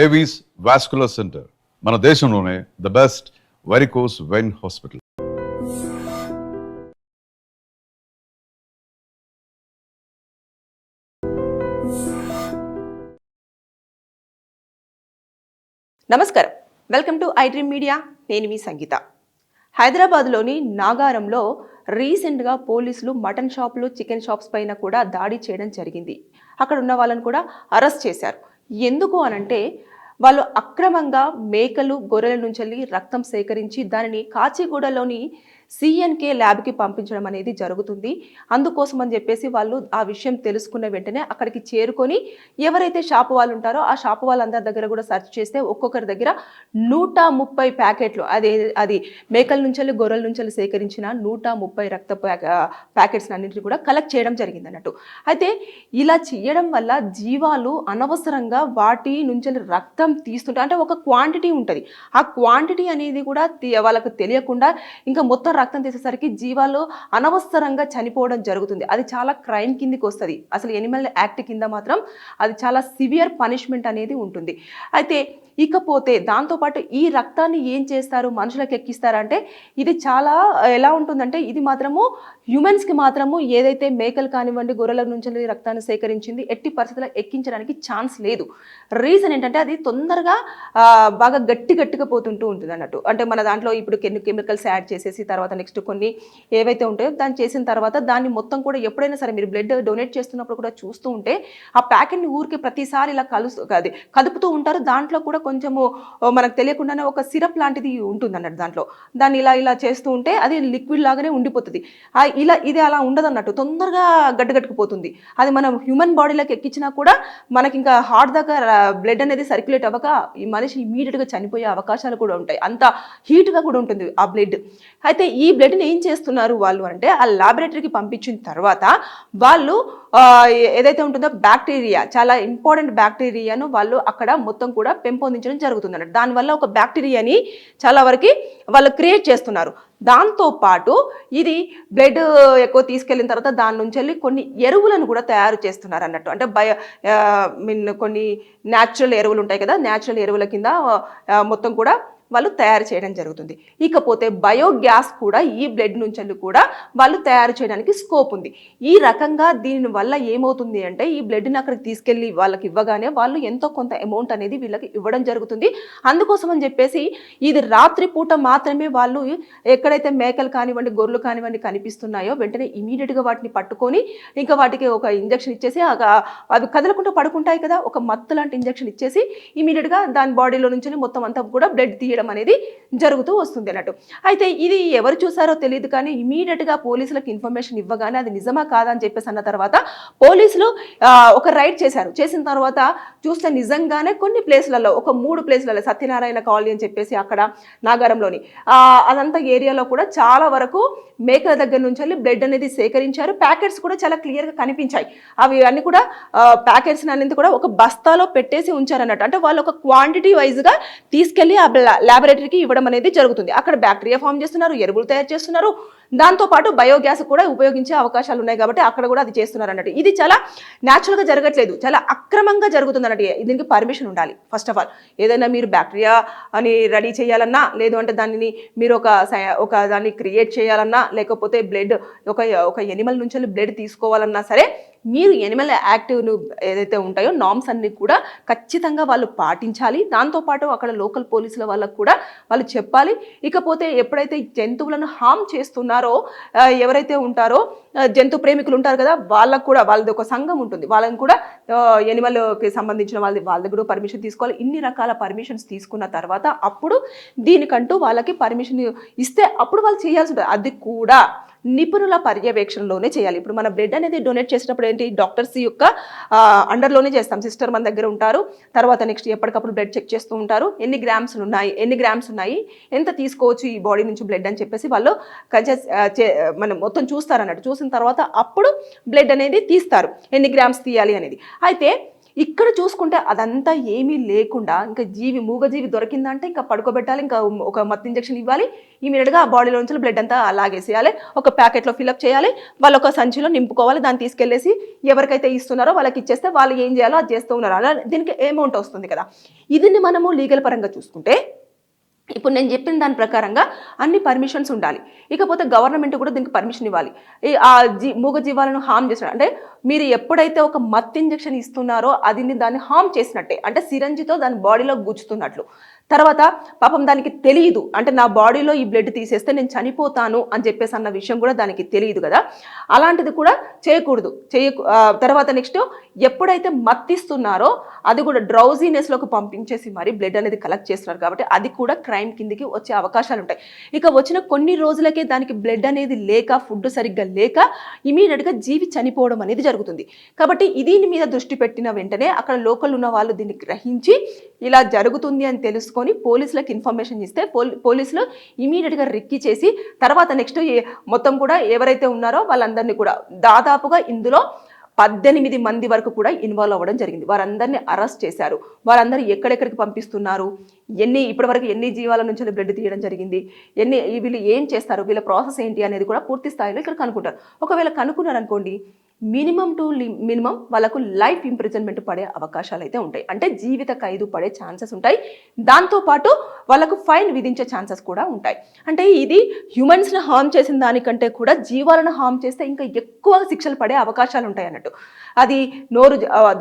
Avis vascular center మన దేశంలోనే the best varicose vein hospital. నమస్కారం, welcome to I dream media. నేను మీ సంగీత. హైదరాబాద్లోని నాగారంలో రీసెంట్గా పోలీసులు మటన్ షాపులు, చికెన్ షాప్స్ పైన కూడా దాడి చేయడం జరిగింది. అక్కడ ఉన్న వాళ్ళని కూడా అరెస్ట్ చేశారు. ఎందుకు అనంటే వాళ్ళు అక్రమంగా మేకలు, గొర్రెల నుంచి రక్తం సేకరించి దానిని కాచిగూడలోని సిఎన్కే ల్యాబ్కి పంపించడం అనేది జరుగుతుంది. అందుకోసం అని చెప్పేసి వాళ్ళు ఆ విషయం తెలుసుకున్న వెంటనే అక్కడికి చేరుకొని ఎవరైతే షాపు వాళ్ళు ఉంటారో ఆ షాపు వాళ్ళందరి దగ్గర కూడా సెర్చ్ చేస్తే ఒక్కొక్కరి దగ్గర 130 ప్యాకెట్లు అది మేకల నుంచి, గొర్రెల నుంచి సేకరించిన 130 రక్త ప్యాకెట్స్ అన్నింటినీ కూడా కలెక్ట్ చేయడం జరిగింది అన్నట్టు. అయితే ఇలా చేయడం వల్ల జీవాలు అనవసరంగా వాటి నుంచి రక్తం తీస్తుంటాయి. అంటే ఒక క్వాంటిటీ ఉంటుంది, ఆ క్వాంటిటీ అనేది కూడా వాళ్ళకు తెలియకుండా ఇంకా మొత్తం రక్తం తీసేసరికి జీవాలు అనవసరంగా చనిపోవడం జరుగుతుంది. అది చాలా క్రైమ్ కిందికి వస్తుంది. అసలు ఎనిమల్ యాక్ట్ కింద మాత్రం అది చాలా సివియర్ పనిష్మెంట్ అనేది ఉంటుంది. అయితే ఇకపోతే దాంతోపాటు ఈ రక్తాన్ని ఏం చేస్తారు, మనుషులకు ఎక్కిస్తారంటే ఇది చాలా ఎలా ఉంటుందంటే ఇది మాత్రము హ్యూమన్స్కి మాత్రము ఏదైతే మేకలు కానివ్వండి, గొర్రెల నుంచి రక్తాన్ని సేకరించింది ఎట్టి పరిస్థితుల్లో ఎక్కించడానికి ఛాన్స్ లేదు. రీజన్ ఏంటంటే అది తొందరగా బాగా గట్టిగా పోతుంటూ ఉంటుంది అన్నట్టు. అంటే మన దాంట్లో ఇప్పుడు కెమికల్స్ యాడ్ చేసేసి తర్వాత నెక్స్ట్ కొన్ని ఏవైతే ఉంటాయో దాన్ని చేసిన తర్వాత దాన్ని మొత్తం కూడా ఎప్పుడైనా సరే మీరు బ్లడ్ డొనేట్ చేస్తున్నప్పుడు కూడా చూస్తూ ఉంటే ఆ ప్యాకెట్ని ఊరికి ప్రతిసారి ఇలా కదుపుతూ ఉంటారు. దాంట్లో కూడా కొంచెము మనకు తెలియకుండానే ఒక సిరప్ లాంటిది ఉంటుంది అన్నట్టు. దాంట్లో దాన్ని ఇలా చేస్తూ ఉంటే అది లిక్విడ్ లాగానే ఉండిపోతుంది. ఇది అలా ఉండదు అన్నట్టు, తొందరగా గట్టుకుపోతుంది. అది మనం హ్యూమన్ బాడీలోకి ఎక్కించినా కూడా మనకి ఇంకా హార్ట్ దాకా బ్లడ్ అనేది సర్క్యులేట్ అవ్వక ఈ మనిషి ఇమీడియట్గా చనిపోయే అవకాశాలు కూడా ఉంటాయి. అంత హీట్గా కూడా ఉంటుంది ఆ బ్లడ్. అయితే ఈ బ్లడ్ని ఏం చేస్తున్నారు వాళ్ళు అంటే ఆ ల్యాబొరేటరీకి పంపించిన తర్వాత వాళ్ళు ఏదైతే ఉంటుందో బ్యాక్టీరియా, చాలా ఇంపార్టెంట్ బ్యాక్టీరియాను వాళ్ళు అక్కడ మొత్తం కూడా పెంపొందించడం జరుగుతుంది అన్నట్టు. దానివల్ల ఒక బ్యాక్టీరియాని చాలా వరకు వాళ్ళు క్రియేట్ చేస్తున్నారు. దాంతోపాటు ఇది బ్లడ్ ఎక్కువ తీసుకెళ్ళిన తర్వాత దాని నుంచి వెళ్ళి కొన్ని ఎరువులను కూడా తయారు చేస్తున్నారు అన్నట్టు. అంటే కొన్ని న్యాచురల్ ఎరువులు ఉంటాయి కదా, న్యాచురల్ ఎరువుల కింద మొత్తం కూడా వాళ్ళు తయారు చేయడం జరుగుతుంది. ఇకపోతే బయోగ్యాస్ కూడా ఈ బ్లడ్ నుంచి కూడా వాళ్ళు తయారు చేయడానికి స్కోప్ ఉంది. ఈ రకంగా దీని వల్ల ఏమవుతుంది అంటే ఈ బ్లడ్ని అక్కడికి తీసుకెళ్ళి వాళ్ళకి ఇవ్వగానే వాళ్ళు ఎంతో కొంత అమౌంట్ అనేది వీళ్ళకి ఇవ్వడం జరుగుతుంది. అందుకోసం అని చెప్పేసి ఇది రాత్రిపూట మాత్రమే వాళ్ళు ఎక్కడైతే మేకలు కానివ్వండి, గొర్రెలు కానివ్వండి కనిపిస్తున్నాయో వెంటనే ఇమీడియట్గా వాటిని పట్టుకొని ఇంకా వాటికి ఒక ఇంజక్షన్ ఇచ్చేసి అవి కదలకుండా పడుకుంటాయి కదా, ఒక మత్తు లాంటి ఇంజక్షన్ ఇచ్చేసి ఇమీడియట్గా దాని బాడీలో నుంచి మొత్తం అంతా కూడా బ్లడ్ తీయడం అనేది జరుగుతూ వస్తుంది అన్నట్టు. అయితే ఇది ఎవరు చూసారో తెలియదు కానీ ఇమీడియట్గా పోలీసులకు ఇన్ఫర్మేషన్ ఇవ్వగానే అది నిజమా కాదా అని చెప్పేసి అన్న తర్వాత పోలీసులు ఒక రైడ్ చేశారు. చేసిన తర్వాత చూస్తే నిజంగానే కొన్ని ప్లేస్లలో, ఒక 3 ప్లేస్లలో, సత్యనారాయణ కాలనీ అని చెప్పేసి అక్కడ నాగారంలోని అదంతా ఏరియాలో కూడా చాలా వరకు మేకల దగ్గర నుంచి వెళ్ళి బ్లడ్ అనేది సేకరించారు. ప్యాకెట్స్ కూడా చాలా క్లియర్గా కనిపించాయి. అవి అన్ని కూడా ప్యాకెట్స్ అనేది కూడా ఒక బస్తాలో పెట్టేసి ఉంచారన్నట్టు. అంటే వాళ్ళు ఒక క్వాంటిటీ వైజ్గా తీసుకెళ్ళి ఆ ల్యాబొరేటరీకి ఇవ్వడం అనేది జరుగుతుంది. అక్కడ బ్యాక్టీరియా ఫామ్ చేస్తున్నారు, ఎరువులు తయారు చేస్తున్నారు, దాంతోపాటు బయోగ్యాస్ కూడా ఉపయోగించే అవకాశాలు ఉన్నాయి కాబట్టి అక్కడ కూడా అది చేస్తున్నారు అన్నట్టు. ఇది చాలా న్యాచురల్గా జరగట్లేదు, చాలా అక్రమంగా జరుగుతుంది అన్నట్టు. దీనికి పర్మిషన్ ఉండాలి. ఫస్ట్ ఆఫ్ ఆల్ ఏదైనా మీరు బ్యాక్టీరియా అని రెడీ చేయాలన్నా, లేదు అంటే దానిని మీరు ఒక దాన్ని క్రియేట్ చేయాలన్నా, లేకపోతే బ్లడ్ ఒక ఎనిమల్ నుంచి బ్లడ్ తీసుకోవాలన్నా సరే మీరు ఎనిమల్ యాక్టివ్ను ఏదైతే ఉంటాయో నామ్స్ అన్ని కూడా ఖచ్చితంగా వాళ్ళు పాటించాలి. దాంతోపాటు అక్కడ లోకల్ పోలీసుల వాళ్ళకు కూడా వాళ్ళు చెప్పాలి. ఇకపోతే ఎప్పుడైతే జంతువులను హామ్ చేస్తున్నారో ఎవరైతే ఉంటారో జంతు ప్రేమికులు ఉంటారు కదా, వాళ్ళకు కూడా వాళ్ళది ఒక సంఘం ఉంటుంది, వాళ్ళని కూడా ఎనిమల్కి సంబంధించిన వాళ్ళ దగ్గర పర్మిషన్ తీసుకోవాలి. ఇన్ని రకాల పర్మిషన్స్ తీసుకున్న తర్వాత అప్పుడు దీనికంటూ వాళ్ళకి పర్మిషన్ ఇస్తే అప్పుడు వాళ్ళు చేయాల్సి ఉంటుంది. అది కూడా నిపుణుల పర్యవేక్షణలోనే చేయాలి. ఇప్పుడు మన బ్లడ్ అనేది డొనేట్ చేసినప్పుడు ఏంటి, డాక్టర్స్ యొక్క అండర్లోనే చేస్తాం. సిస్టర్ మన దగ్గర ఉంటారు. తర్వాత నెక్స్ట్ ఎప్పటికప్పుడు బ్లడ్ చెక్ చేస్తూ ఉంటారు. ఎన్ని గ్రామ్స్ ఉన్నాయి, ఎంత తీసుకోవచ్చు ఈ బాడీ నుంచి బ్లడ్ అని చెప్పేసి వాళ్ళు మనం మొత్తం చూస్తారు అన్నట్టు. చూసిన తర్వాత అప్పుడు బ్లడ్ అనేది తీస్తారు, ఎన్ని గ్రామ్స్ తీయాలి అనేది. అయితే ఇక్కడ చూసుకుంటే అదంతా ఏమీ లేకుండా ఇంకా మూగజీవి దొరికిందంటే ఇంకా పడుకోబెట్టాలి, ఇంకా ఒక మత్తు ఇంజెక్షన్ ఇవ్వాలి, ఇమీడియట్గా ఆ బాడీలో నుంచి బ్లడ్ అంతా లాగేసేయాలి, ఒక ప్యాకెట్లో ఫిల్అప్ చేయాలి, వాళ్ళు ఒక సంచిలో నింపుకోవాలి, దాన్ని తీసుకెళ్లేసి ఎవరికైతే ఇస్తున్నారో వాళ్ళకి ఇచ్చేస్తే వాళ్ళు ఏం చేయాలో అది చేస్తూ ఉన్నారు. అలా దీనికి అమౌంట్ వస్తుంది కదా. ఇది మనము లీగల్ పరంగా చూసుకుంటే ఇప్పుడు నేను చెప్పిన దాని ప్రకారంగా అన్ని పర్మిషన్స్ ఉండాలి. ఇకపోతే గవర్నమెంట్ కూడా దీనికి పర్మిషన్ ఇవ్వాలి. మూగ జీవాలను హామ్ చేసిన అంటే మీరు ఎప్పుడైతే ఒక మత్ ఇంజెక్షన్ ఇస్తున్నారో అది దాన్ని హామ్ చేసినట్టే, అంటే సిరంజితో దాని బాడీలో గుచ్చుతున్నట్లు. తర్వాత పాపం దానికి తెలియదు, అంటే నా బాడీలో ఈ బ్లడ్ తీసేస్తే నేను చనిపోతాను అని చెప్పేసి అన్న విషయం కూడా దానికి తెలియదు కదా. అలాంటిది కూడా చేయకూడదు. తర్వాత నెక్స్ట్ ఎప్పుడైతే మత్తిస్తున్నారో అది కూడా డ్రౌజీనెస్లోకి పంపించేసి మరి బ్లడ్ అనేది కలెక్ట్ చేస్తున్నారు కాబట్టి అది కూడా క్రైమ్ కిందికి వచ్చే అవకాశాలు ఉంటాయి. ఇక వచ్చిన కొన్ని రోజులకే దానికి బ్లడ్ అనేది లేక, ఫుడ్ సరిగ్గా లేక ఇమీడియట్గా జీవి చనిపోవడం అనేది జరుగుతుంది. కాబట్టి దీని మీద దృష్టి పెట్టిన వెంటనే అక్కడ లోకల్ ఉన్న వాళ్ళు దీన్ని గ్రహించి ఇలా జరుగుతుంది అని తెలుసుకొని పోలీసులకు ఇన్ఫర్మేషన్ ఇస్తే పోలీసులు ఇమీడియట్గా రిక్కి చేసి తర్వాత నెక్స్ట్ మొత్తం కూడా ఎవరైతే ఉన్నారో వాళ్ళందరినీ కూడా దాదాపుగా ఇందులో 18 మంది వరకు కూడా ఇన్వాల్వ్ అవ్వడం జరిగింది. వారందరినీ అరెస్ట్ చేశారు. వారందరూ ఎక్కడెక్కడికి పంపిస్తున్నారు, ఇప్పటివరకు ఎన్ని జీవాల నుంచి బ్లడ్ తీయడం జరిగింది, వీళ్ళు ఏం చేస్తారు, వీళ్ళ ప్రాసెస్ ఏంటి అనేది కూడా పూర్తి స్థాయిలో ఇక్కడ కనుక్కుంటారు. ఒకవేళ కనుక్కున్నారనుకోండి మినిమం టు మినిమం వాళ్ళకు లైఫ్ ఇంప్రిజన్మెంట్ పడే అవకాశాలు అయితే ఉంటాయి, అంటే జీవిత ఖైదు పడే ఛాన్సెస్ ఉంటాయి. దాంతోపాటు వాళ్ళకు ఫైన్ విధించే ఛాన్సెస్ కూడా ఉంటాయి. అంటే ఇది హ్యూమన్స్ని హార్మ్ చేసిన దానికంటే కూడా జీవాలను హార్మ్ చేస్తే ఇంకా ఎక్కువ శిక్షలు పడే అవకాశాలు ఉంటాయి అన్నట్టు. అది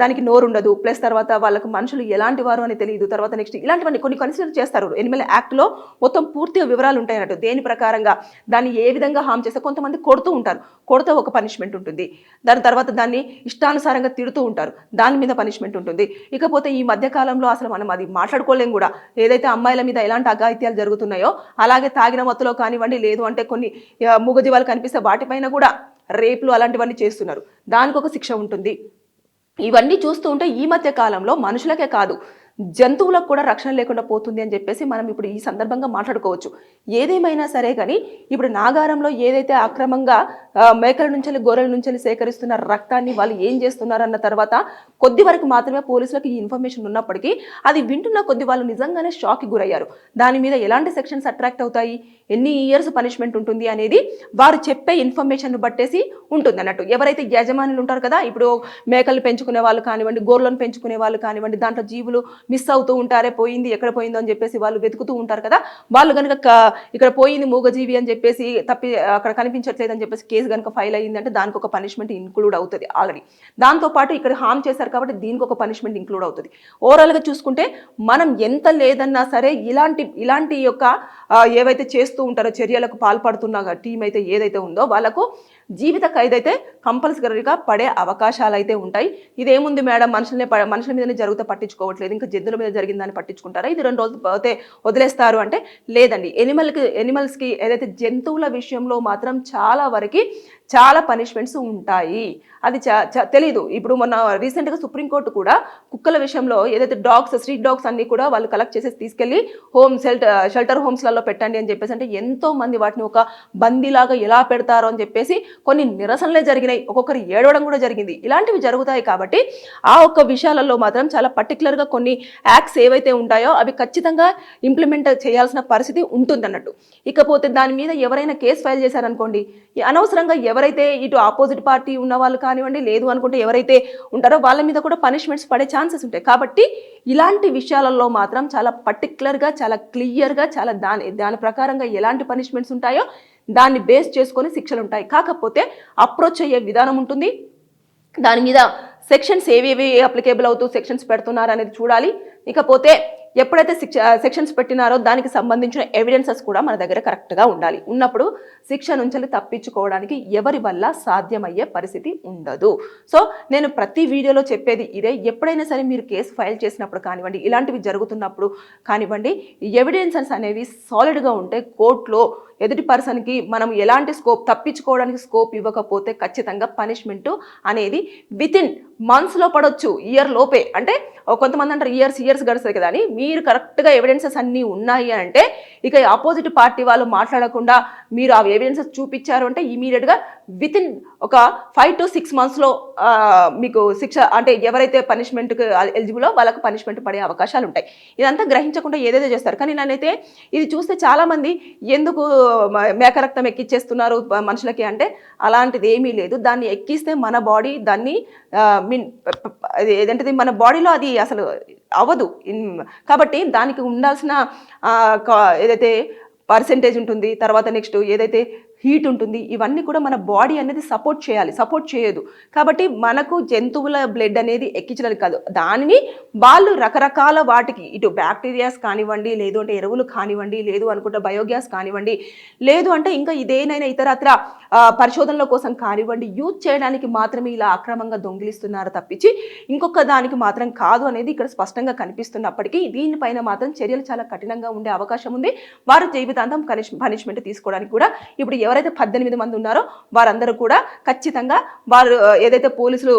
దానికి నోరు ఉండదు, ప్లస్ తర్వాత వాళ్ళకు మనుషులు ఎలాంటి వారు అని తెలియదు. తర్వాత నెక్స్ట్ ఇలాంటివన్నీ కొన్ని కన్సిడర్ చేస్తారు. ఎనిమల్ యాక్ట్లో మొత్తం పూర్తిగా వివరాలు ఉంటాయి అన్నట్టు. దేని ప్రకారంగా దాన్ని ఏ విధంగా హార్మ్ చేస్తే కొంతమంది కొడుతూ ఉంటారు, కొడితే ఒక పనిష్మెంట్ ఉంటుంది. దాని తర్వాత దాన్ని ఇష్టానుసారంగా తిడుతూ ఉంటారు, దాని మీద పనిష్మెంట్ ఉంటుంది. ఇకపోతే ఈ మధ్యకాలంలో అసలు మనం అది మాట్లాడుకోలేం కూడా. ఏదైతే అమ్మాయిల మీద ఎలాంటి అఘాయిత్యాలు జరుగుతున్నాయో అలాగే తాగిన మత్తులో కానివ్వండి, లేదు అంటే కొన్ని మూగజీవాలు కనిపిస్తే వాటిపైన కూడా రేపులు అలాంటివన్నీ చేస్తున్నారు, దానికి ఒక శిక్ష ఉంటుంది. ఇవన్నీ చూస్తూ ఉంటే ఈ మధ్య కాలంలో మనుషులకే కాదు జంతువులకు కూడా రక్షణ లేకుండా పోతుంది అని చెప్పేసి మనం ఇప్పుడు ఈ సందర్భంగా మాట్లాడుకోవచ్చు. ఏదేమైనా సరే కానీ ఇప్పుడు నాగారంలో ఏదైతే అక్రమంగా మేకల నుంచి గొర్రెల నుంచి సేకరిస్తున్న రక్తాన్ని వాళ్ళు ఏం చేస్తున్నారన్న తర్వాత కొద్ది వరకు మాత్రమే పోలీసులకు ఈ ఇన్ఫర్మేషన్ ఉన్నప్పటికీ అది వింటున్న కొద్ది వాళ్ళు నిజంగానే షాక్కి గురయ్యారు. దాని మీద ఎలాంటి సెక్షన్స్ అట్రాక్ట్ అవుతాయి, ఎన్ని ఇయర్స్ పనిష్మెంట్ ఉంటుంది అనేది వారు చెప్పే ఇన్ఫర్మేషన్ బట్టేసి ఉంటుంది అన్నట్టు. ఎవరైతే యజమానులు ఉంటారు కదా, ఇప్పుడు మేకలు పెంచుకునే వాళ్ళు కానివ్వండి, గొర్రెలను పెంచుకునే వాళ్ళు కానివ్వండి, దాంట్లో జీవులు మిస్ అవుతూ ఉంటారే, పోయింది ఎక్కడ పోయిందో అని చెప్పేసి వాళ్ళు వెతుకుతూ ఉంటారు కదా. వాళ్ళు కనుక ఇక్కడ పోయింది మూగజీవి అని చెప్పేసి అక్కడ కనిపించట్లేదు అని చెప్పేసి కేసు కనుక ఫైల్ అయ్యింది అంటే దానికి ఒక పనిష్మెంట్ ఇంక్లూడ్ అవుతుంది ఆల్రెడీ. దాంతోపాటు ఇక్కడ హార్మ్ చేశారు కాబట్టి దీనికి ఒక పనిష్మెంట్ ఇంక్లూడ్ అవుతుంది. ఓవరాల్గా చూసుకుంటే మనం ఎంత లేదన్నా సరే ఇలాంటి యొక్క ఏవైతే చేస్తూ ఉంటారో చర్యలకు పాల్పడుతున్న టీం అయితే ఏదైతే ఉందో వాళ్ళకు జీవిత ఖైదైతే కంపల్సరీగా పడే అవకాశాలు అయితే ఉంటాయి. ఇదేముంది మేడం, మనుషుల మీదనే జరుగుతూ పట్టించుకోవట్లేదు, ఇంకా జంతువుల మీద జరిగిందని పట్టించుకుంటారా, ఇది 2 రోజులు పోతే వదిలేస్తారు అంటే లేదండి. ఎనిమల్స్కి ఏదైతే జంతువుల విషయంలో మాత్రం చాలా పనిష్మెంట్స్ ఉంటాయి. అది తెలీదు. ఇప్పుడు మొన్న రీసెంట్గా సుప్రీంకోర్టు కూడా కుక్కల విషయంలో ఏదైతే స్ట్రీట్ డాగ్స్ అన్ని కూడా వాళ్ళు కలెక్ట్ చేసేసి తీసుకెళ్లి షెల్టర్ హోమ్స్లలో పెట్టండి అని చెప్పేసి, అంటే ఎంతో మంది వాటిని ఒక బందీలాగా ఎలా పెడతారో అని చెప్పేసి కొన్ని నిరసనలే జరిగినాయి, ఒక్కొక్కరు ఏడవడం కూడా జరిగింది. ఇలాంటివి జరుగుతాయి కాబట్టి ఆ ఒక్క విషయాలలో మాత్రం చాలా పర్టికులర్గా కొన్ని యాక్ట్స్ ఏవైతే ఉంటాయో అవి ఖచ్చితంగా ఇంప్లిమెంట్ చేయాల్సిన పరిస్థితి ఉంటుంది అన్నట్టు. ఇకపోతే దాని మీద ఎవరైనా కేసు ఫైల్ చేశారనుకోండి, అనవసరంగా ఎవరైతే ఇటు ఆపోజిట్ పార్టీ ఉన్న వాళ్ళు కానివ్వండి, లేదు అనుకుంటే ఎవరైతే ఉంటారో వాళ్ళ మీద కూడా పనిష్మెంట్స్ పడే ఛాన్సెస్ ఉంటాయి. కాబట్టి ఇలాంటి విషయాలలో మాత్రం చాలా పర్టికులర్గా, చాలా క్లియర్గా, చాలా దాని ప్రకారంగా ఎలాంటి పనిష్మెంట్స్ ఉంటాయో దాన్ని బేస్ చేసుకొని శిక్షలు ఉంటాయి. కాకపోతే అప్రోచ్ అయ్యే విధానం ఉంటుంది, దాని మీద సెక్షన్స్ ఏవేవి అప్లికేబుల్ అవుతూ సెక్షన్స్ పెడుతున్నారు అనేది చూడాలి. ఇకపోతే ఎప్పుడైతే సెక్షన్స్ పెట్టినారో దానికి సంబంధించిన ఎవిడెన్సెస్ కూడా మన దగ్గర కరెక్ట్గా ఉండాలి. ఉన్నప్పుడు శిక్ష నుంచి తప్పించుకోవడానికి ఎవరి వల్ల సాధ్యమయ్యే పరిస్థితి ఉండదు. సో నేను ప్రతి వీడియోలో చెప్పేది ఇదే, ఎప్పుడైనా సరే మీరు కేసు ఫైల్ చేసినప్పుడు కానివ్వండి, ఇలాంటివి జరుగుతున్నప్పుడు కానివ్వండి, ఎవిడెన్సెస్ అనేవి సాలిడ్గా ఉంటే కోర్టులో ఎదుటి పర్సన్కి మనం ఎలాంటి తప్పించుకోవడానికి స్కోప్ ఇవ్వకపోతే ఖచ్చితంగా పనిష్మెంట్ అనేది వితిన్ మంత్స్లో పడవచ్చు, ఇయర్ లోపే. అంటే కొంతమంది అంటారు ఇయర్స్ గడుస్తుంది కదా అని. మీరు కరెక్ట్గా ఎవిడెన్సెస్ అన్నీ ఉన్నాయి అంటే ఇక ఆపోజిట్ పార్టీ వాళ్ళు మాట్లాడకుండా మీరు ఆ ఎవిడెన్సెస్ చూపించారు అంటే ఇమీడియట్గా వితిన్ ఒక 5 to 6 monthsలో మీకు శిక్ష అంటే ఎవరైతే పనిష్మెంట్కి ఎలిజిబులో వాళ్ళకు పనిష్మెంట్ పడే అవకాశాలు ఉంటాయి. ఇదంతా గ్రహించకుండా ఏదేదో చేస్తారు. కానీ నన్నైతే ఇది చూస్తే చాలామంది ఎందుకు మేకరక్తం ఎక్కిచ్చేస్తున్నారు మనుషులకి అంటే అలాంటిది ఏమీ లేదు. దాన్ని ఎక్కిస్తే మన బాడీ దాన్ని ఏదంటే మన బాడీలో అది అసలు అవ్వదు. కాబట్టి దానికి ఉండాల్సిన ఏదైతే పర్సెంటేజ్ ఉంటుంది, తర్వాత నెక్స్ట్ ఏదైతే హీట్ ఉంటుంది, ఇవన్నీ కూడా మన బాడీ అనేది సపోర్ట్ చేయాలి, సపోర్ట్ చేయదు. కాబట్టి మనకు జంతువుల బ్లడ్ అనేది ఎక్కించడానికి కాదు, దానిని వాళ్ళు రకరకాల వాటికి ఇటు బ్యాక్టీరియాస్ కానివ్వండి, లేదు అంటే ఎరువులు కానివ్వండి, లేదు అనుకుంటే బయోగ్యాస్ కానివ్వండి, లేదు అంటే ఇంకా ఇదేనైనా ఇతరత్ర పరిశోధనల కోసం కానివ్వండి యూజ్ చేయడానికి మాత్రమే ఇలా అక్రమంగా దొంగిలిస్తున్నారు తప్పించి ఇంకొక దానికి మాత్రం కాదు అనేది ఇక్కడ స్పష్టంగా కనిపిస్తున్నప్పటికీ దీనిపైన మాత్రం చర్యలు చాలా కఠినంగా ఉండే అవకాశం ఉంది. వారు జీవితాంతం పనిష్మెంట్ తీసుకోవడానికి కూడా ఇప్పుడు ఎవరైతే 18 మంది ఉన్నారో వారందరూ కూడా ఖచ్చితంగా వారు ఏదైతే పోలీసులు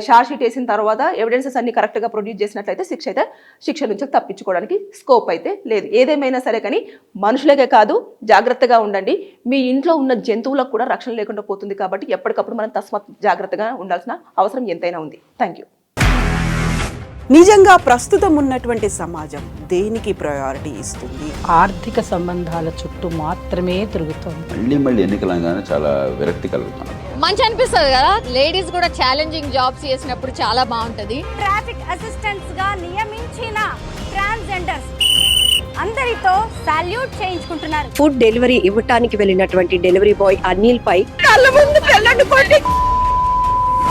షార్ట్ షీట్ వేసిన తర్వాత ఎవిడెన్సెస్ అన్ని కరెక్ట్గా ప్రొడ్యూస్ చేసినట్లయితే శిక్ష నుంచి తప్పించుకోవడానికి స్కోప్ అయితే లేదు. ఏదేమైనా సరే కానీ మనుషులకే కాదు జాగ్రత్తగా ఉండండి. మీ ఇంట్లో ఉన్న జంతువులకు కూడా రక్షణ లేకుండా పోతుంది. కాబట్టి ఎప్పటికప్పుడు మనం తస్మాత్ జాగ్రత్తగా ఉండాల్సిన అవసరం ఎంతైనా ఉంది. Thank you. నిజంగా ప్రస్తుతం ఉన్నటువంటి సమాజం దేనికి ప్రయారిటీ ఇస్తుంది? ఆర్థిక సంబంధాల చుట్టూ మాత్రమే తిరుగుతోంది. మళ్ళీ ఎన్నికలంగానే చాలా విరక్తి కలుగుతున్నాం. మంచి అనిపిస్తుంది కదా, లేడీస్ కూడా ఛాలెంజింగ్ జాబ్స్ చేసినప్పుడు చాలా బాగుంటది. ట్రాఫిక్ అసిస్టెంట్స్ గా నియమించిన ట్రాన్స్జెండర్స్ అందరితో సాల్యూట్ చేయించుకుంటున్నారు. ఫుడ్ డెలివరీ ఇవ్వటానికి వెళ్ళినటువంటి డెలివరీ బాయ్ అనిల్ పై కళ్ళ ముందు